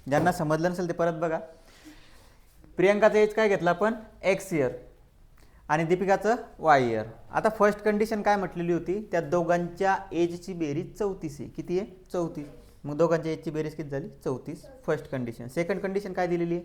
ज्यांना समजलं नसेल ते परत बघा. प्रियंकाचं एज काय घेतलं आपण एक्स इयर आणि दीपिकाचं वाय इयर. आता फर्स्ट कंडिशन काय म्हटलेली होती, त्या दोघांच्या एजची बेरीज 34 आहे. किती आहे 34. मग दोघांच्या एजची बेरीज किती झाली 34. First condition. सेकंड कंडिशन काय दिलेली आहे,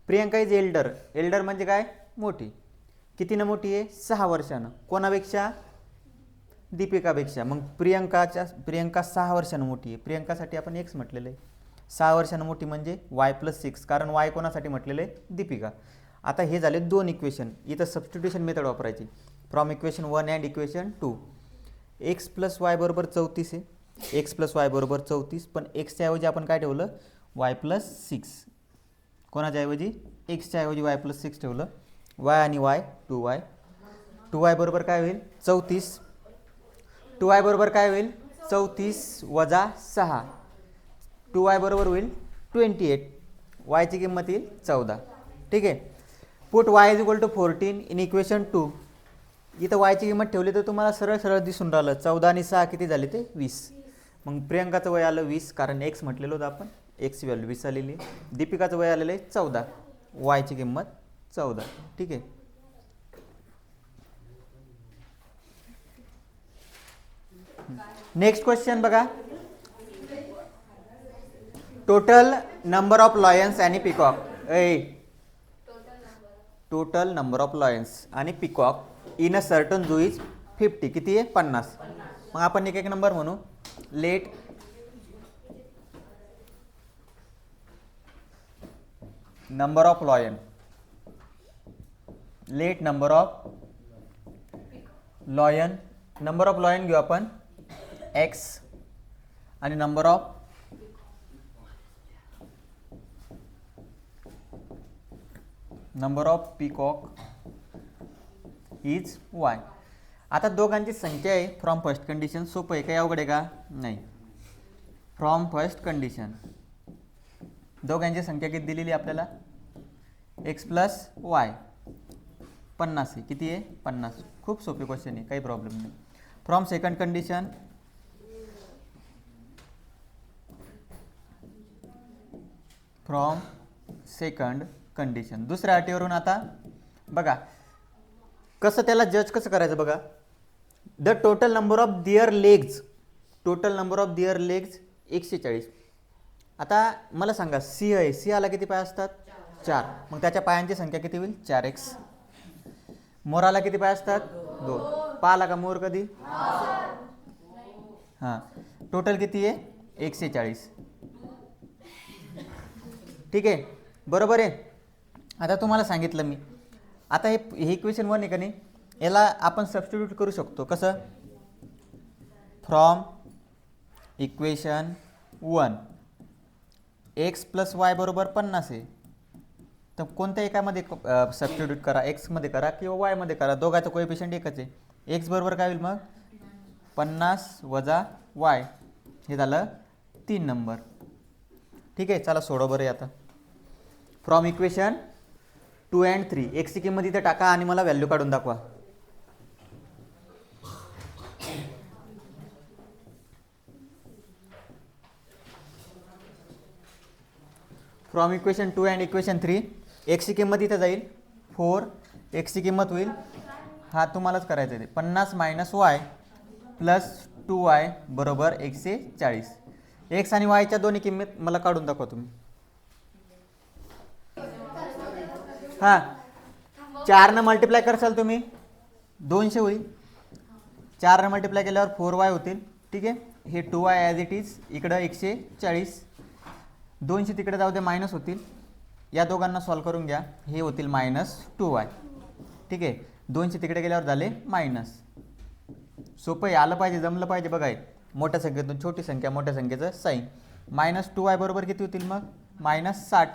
प्रियंका इज एल्डर. एल्डर म्हणजे काय मोठी. कितीनं मोठी आहे 6 वर्षानं. कोणापेक्षा दीपिकापेक्षा. मग प्रियंका 6 वर्षानं मोठी आहे. प्रियंकासाठी आपण एक्स म्हटलेलं आहे. 6 वर्षानं मोठी म्हणजे y+6, कारण y कोणासाठी म्हटलेलं आहे दीपिका. आता हे झाले दोन इक्वेशन. इथं सबस्टिट्यूशन मेथड वापरायची. From equation 1 and equation 2. X plus y बरोबर 34 आहे. एक्स प्लस वाय बरोबर 34, पण एक्सच्या ऐवजी आपण काय ठेवलं y+6. कोणाच्या ऐवजी एक्सच्या ऐवजी y+6 ठेवलं. वाय आणि वाय 2y. 2y बरोबर काय होईल 34. 2y बरोबर काय होईल 34 वजा 6. 2y बरोबर होईल 28. वायची किंमत येईल 14. ठीक आहे. Put y is equal to 14 in equation 2. इथं वायची किंमत ठेवली तर तुम्हाला सरळ सरळ दिसून राहिलं. 14 आणि 6 किती झाले ते 20. मग प्रियंकाचं वय आलं 20, कारण एक्स म्हटलेलं होतं आपण. एक्सची व्हॅल्यू 20 आलेली आहे. दीपिकाचं वय आलेलं आहे 14. वायची किंमत 14. ठीक आहे. नेक्स्ट क्वेश्चन बघा. टोटल नंबर ऑफ लॉयन्स आणि peacock. Total number of lions आणि peacock in a certain zoo is 50. किती आहे 50. मग आपण एक एक नंबर म्हणू. Let number of lion. Let number of lion. Number of lion घेऊ आपण एक्स आणि number of peacock is why. आता दोघांची संख्या आहे फ्रॉम फर्स्ट कंडिशन. सोपं आहे, काही अवघड आहे का नाही. फ्रॉम फर्स्ट कंडिशन दोघांची संख्या किती दिलेली आपल्याला एक्स प्लस वाय 50 आहे. किती आहे 50. खूप सोपी क्वेश्चन आहे, काही प्रॉब्लेम नाही. फ्रॉम सेकंड कंडिशन दुसऱ्या अटीवरून. आता बघा कसं त्याला जज कसं करायचं बघा. The total number of their legs. 140. आता मला सांगा सी आहे, सी आला किती पाय असतात 4. मग त्याच्या पायांची संख्या किती होईल 4x. मोराला किती पाय असतात 2. पाला का मोर कधी हां. टोटल किती आहे 140. ठीक आहे बरोबर आहे. आता तुम्हाला सांगितलं मी. आता हे इक्वेशन 1 आहे का नाही, याला आपण सबस्टिट्यूट करू शकतो. कसं from equation 1 x plus y बरोबर 50 आहे. तर कोणत्या एकामध्ये सबस्टिट्यूट करा, एक्समध्ये करा किंवा वायमध्ये करा, दोघांचं कोएफिशियंट एकच आहे. एक्स बरोबर काय होईल मग 50 वजा वाय. हे झालं 3 नंबर. ठीक आहे. चला सोडव बरं आता. फ्रॉम इक्वेशन 2 and 3 एक्सची किंमत इथे टाका आणि मला व्हॅल्यू काढून दाखवा. फ्रॉम इक्वेशन 2 and इक्वेशन 3 एक्सची किंमत इथे जाईल 4. एक्सची किंमत होईल हा तुम्हालाच करायचं आहे 50 मायनस वाय प्लस 2y बरोबर 140. एक्स आणि वायच्या दोन्ही किंमत मला काढून दाखवा तुम्ही. हां 4 मल्टिप्लाय करसाल तुम्ही 200 होईल. 4 मल्टिप्लाय केल्यावर 4y होतील. ठीक आहे. हे 2y ॲज इट इज इकडं 140. 200 तिकडे जाऊ दे मायनस होतील. या दोघांना सॉल्व करून घ्या. हे होतील -2y. ठीक आहे. 200 तिकडे गेल्यावर झाले मायनस. सोपं आहे, आलं पाहिजे, जमलं पाहिजे. बघा मोठ्या संख्येतून छोटी संख्या, मोठ्या संख्येचं साईन. -2y बरोबर किती होतील मग -60.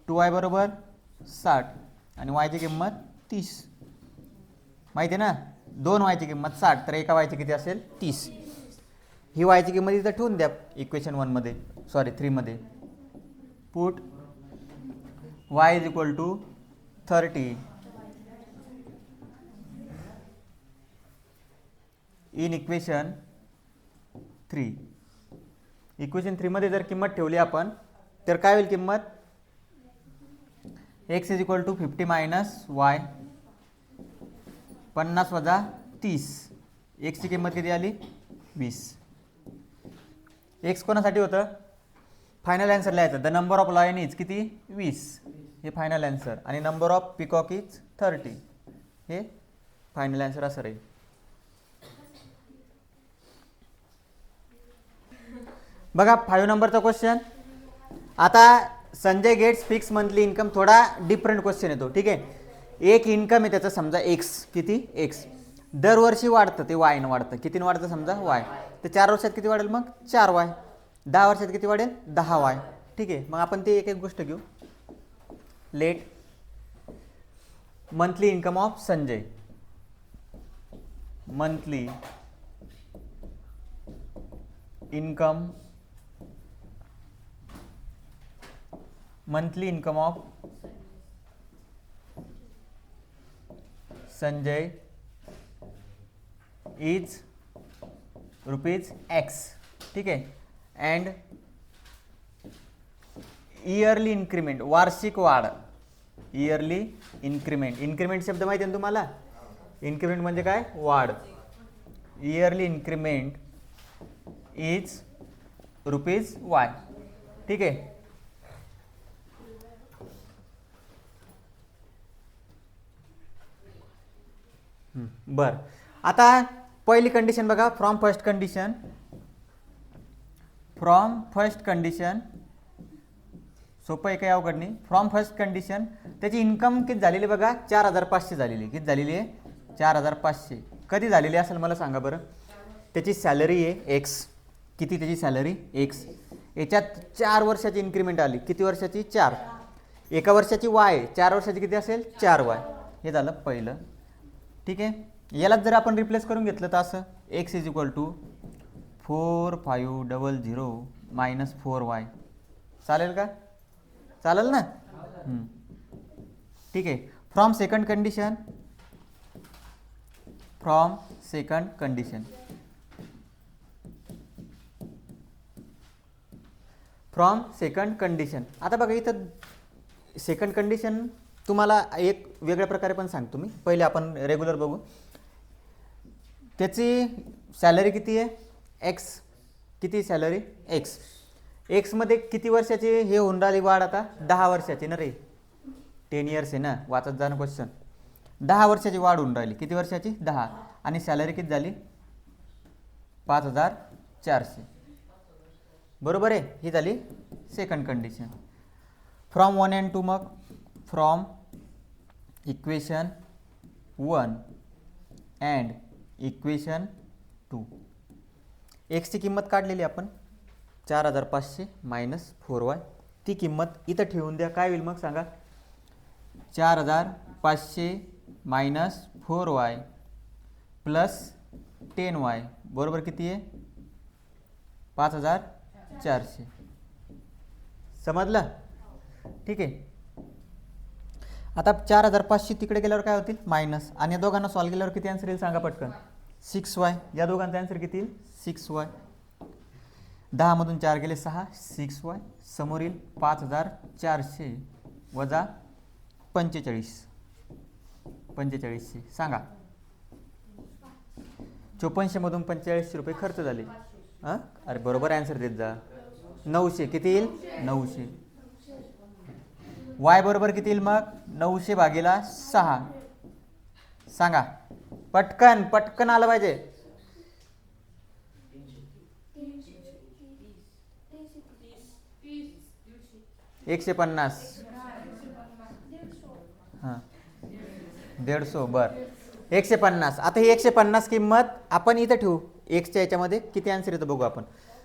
2y बरोबर 60 आणि वायची किंमत 30. माहिती आहे ना, 2 वायची किंमत 60 तर एका वायची किती असेल 30. ही वायची किंमत इथं ठेवून द्या इक्वेशन 1 मध्ये, सॉरी 3 मध्ये. Put y is equal to 30 in equation 3. Equation 3 मध्ये जर किंमत ठेवली आपण तर काय होईल किंमत x is equal to 50 minus y 50 वजा 30. x ची किंमत किती आली 20. x कोणासाठी होतं फायनल आन्सर लिहायचं. The number of lion is किती 20 हे फायनल आन्सर आणि नंबर ऑफ पिकॉक इज 30 हे फायनल आन्सर असं राहील. बघा 5 नंबरचा क्वेश्चन. आता Sanjay gets fix monthly income. थोडा डिफरंट क्वेश्चन येतो. ठीक आहे. एक इन्कम आहे त्याचं समजा एक्स. किती एक्स. दरवर्षी वाढतं ते वायनं वाढतं. कितीनं वाढतं समजा वाय. तर 4 वर्षात किती वाढेल मग 4y. 10 वर्षात किती वाढेल 10y. ठीक आहे. मग आपण ते एक एक गोष्ट घेऊ. Let monthly income of Sanjay. Monthly income of Sanjay is rupees x. ठीक आहे. अँड इयरली इन्क्रीमेंट वार्षिक वाढ. Yearly increment. इन्क्रीमेंट शब्द माहिती आहे ना तुम्हाला. इन्क्रीमेंट म्हणजे काय वाढ. Yearly increment is rupees Y. ठीक आहे. बर. आता पहिली कंडिशन बघा. फ्रॉम फर्स्ट कंडिशन सोपं आहे काही अवघड नाही. फ्रॉम फर्स्ट कंडिशन त्याची इन्कम किती झालेली बघा 4500 झालेली. किती झालेली आहे 4500. कधी झालेली असेल मला सांगा बरं. त्याची सॅलरी आहे एक्स. किती त्याची सॅलरी एक्स. याच्यात 4 वर्षाची इन्क्रीमेंट आली. किती वर्षाची 4. एका वर्षाची वाय. 4 वर्षाची किती असेल 4y. हे झालं पहिलं. ठीक आहे. यालाच जर आपण रिप्लेस करून घेतलं तर असं x is equal to 4500 minus 4y. चालेल का. चालेल ना. ठीक आहे. From second condition. आता बघा इथं सेकंड कंडिशन तुम्हाला एक वेगळ्या प्रकारे पण सांगतो मी. पहिले आपण रेग्युलर बघू. त्याची सॅलरी किती आहे एक्स. किती सॅलरी एक्स. एक्समध्ये किती वर्षाची हे होऊन राहिली वाढ आता 10 वर्षाची ना रे. 10 इयर्स आहे ना. वाचत जाणं क्वेश्चन. 10 वर्षाची वाढ होऊन राहिली. किती वर्षाची 10. आणि सॅलरी किती झाली 5400. बरोबर आहे. ही झाली सेकंड कंडिशन. फ्रॉम 1 and 2 मग फ्रॉम इक्वेशन 1 अँड इक्वेशन 2 एक्सची किंमत काढलेली आपण 4500 मायनस 4y. ती किंमत इथं ठेवून द्या. काय होईल मग सांगा 4500 मायनस 4y प्लस 10y बरोबर किती आहे 5400. समजलं. ठीक आहे. आता 4500 तिकडे गेल्यावर काय होतील मायनस. आणि या दोघांना सॉल्व्ह केल्यावर किती आन्सर येईल सांगा पटकन 6y. या दोघांचा आन्सर किती येईल 6y. 10 मधून 4 गेले 6 6y. समोर येईल 5400 वजा 4500 सांगा. 5400 मधून 4500 रुपये खर्च झाले. हां अरे बरोबर आन्सर देत जा. 900 किती येईल 900. y बरोबर किती येईल मग 900 भागीला 6 सांगा. पटकन आलं पाहिजे. 150. हां 150 बरं 150. आता ही 150 किंमत आपण इथं ठेवू. एक्सच्या याच्यामध्ये किती आन्सर येतं बघू आपण.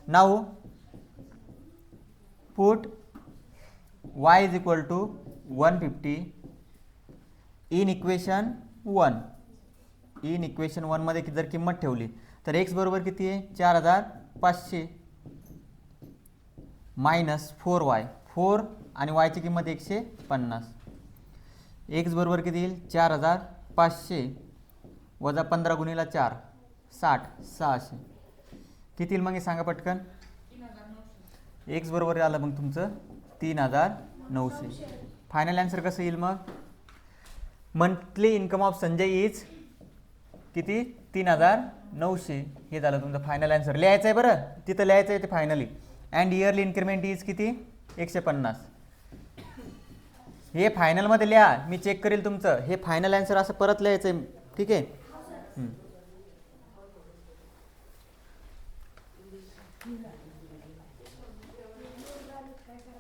Now put y is equal to 150 in equation 1. In equation 1 मध्ये जर किंमत ठेवली तर x बरोबर किती आहे 4500 मायनस 4y. 4 आणि y ची किंमत 150. x बरोबर किती येईल 4500 वजा 15 गुणिला 4 60 600 किती येईल मग हे सांगा पटकन. x बरोबर आलं मग तुमचं 3,900. फायनल आन्सर कसं येईल मग? Monthly income of Sanjay is किती? 3,900. हे झालं तुमचं फायनल आन्सर. लिहायचं आहे बरं, तिथं लिहायचं आहे ते finally. And yearly increment is किती? 150. हे फायनलमध्ये लिहा, मी चेक करेल तुमचं. हे फायनल आन्सर असं परत लिहायचं आहे, ठीक आहे.